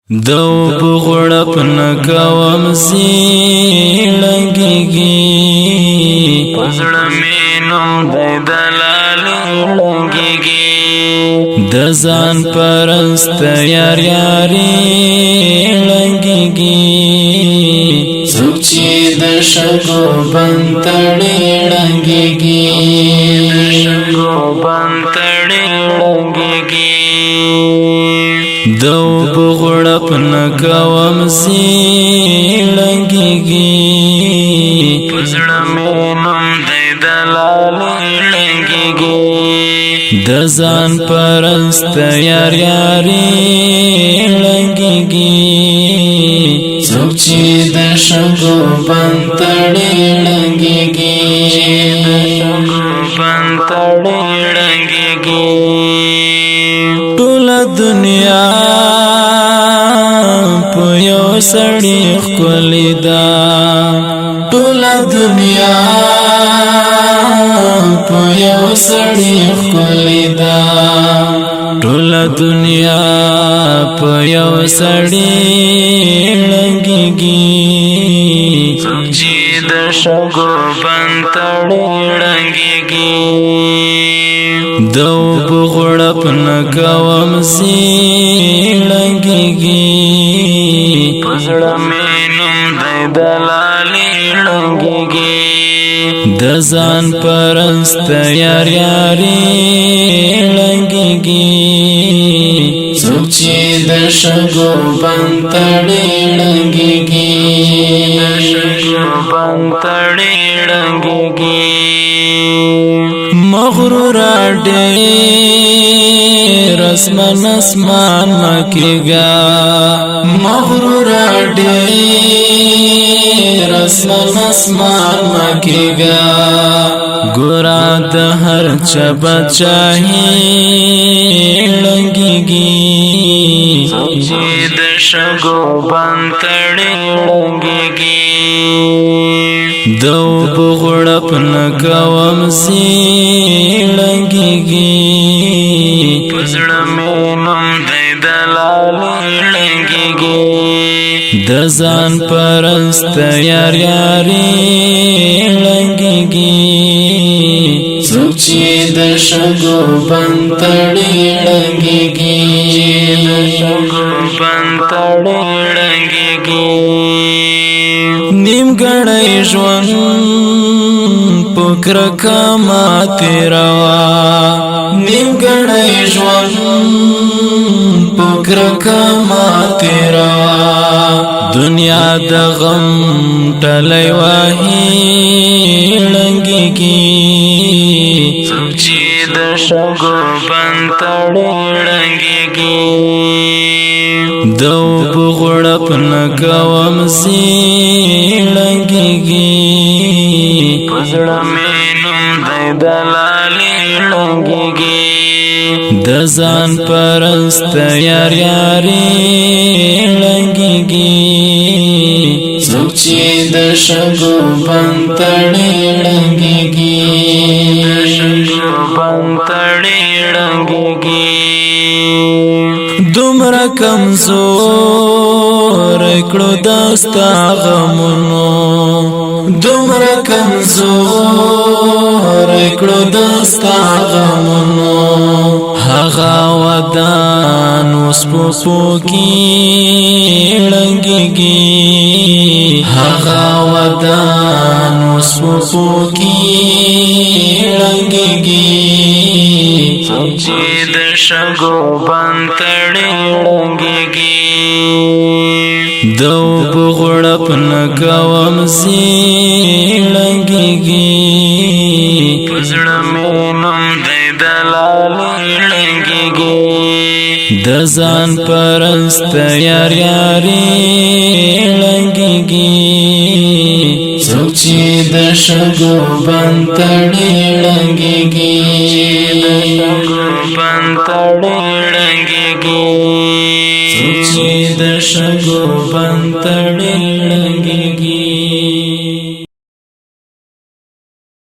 دو بغړپ نکوم زیړنګيږي پزړه مينو د دلالي لنګيږي د ځان پرست یار یاري لنګيږي څوک چې د شګو بنتړې لنګيږي د شګو بنتړې لنګيږي دو بغړپ نکوم زیړنګيږي پزړه مينم د دلالي لنګيږي د ځان پرست یار یاري لنګيږي څوک چې د شګو بنتړې لنګيږي د شګو بنتړې لنګيږي ټول دنیا په یو سړي ښکلې ده ټول دنیا په یو سړي ښکلې ده ټول دنیا په یو سړي لنګيږي چې د شګو بنتړې لنګيږي دو بغړپ نکوم زیړنګيږي پزړه مينم د دلالي لنګيږي د ځان پرست یار یاري لنګيږي څوک چې د شګو بنتړې لنګيږي د شګو بنتړې لنګيږي مغرور ډېر اسمان اسمان مکیگا مغرور ډېر اسمان اسمان مکیگا ګورا د هر چا بچاهي لنګيږي چې د شګو بنتړې لنګيږي دو بغړپ نکوم زیړنګيږي پزړه مينم د دلالي لنګيږي د ځان پرست یار یاري لنګيږي څوک چې د شګو بنتړې لنګيږي د شګو بنتړې لنګيږي نیم ګړی ژوند پکر کما تیروا نیم ګړی ژوند پکر کما تیروا دنیا د غم ټلې واهي لنګيږي څوک چې د شګو بنتړې لنګيږي دو بغړپ نکوم زیړنګيږي پزړه مينم د دلالي لنګيږي د ځان پرست یار یاري لنګيږي څوک چې د شګو بنتړې لنګيږي د شګو بنتړې لنګيږي دومره کمزور کړو دستا غمونو دومره کمزور کړو دستا غمونو هغه ودان اوس په کې لنګيږي هغه ودان اوس په کې لنګيږي چې د شګو بنتړې لنګيږي دو بغړپ نکوم زیړنګيږي پزړه مينم د دلالي لنګيږي د ځان پرست یار یاري لنګيږي څوک چې د شګو بنتړې لنګيږي د شګو بنتړې لنګيږي څوک چې د شګو بنتړې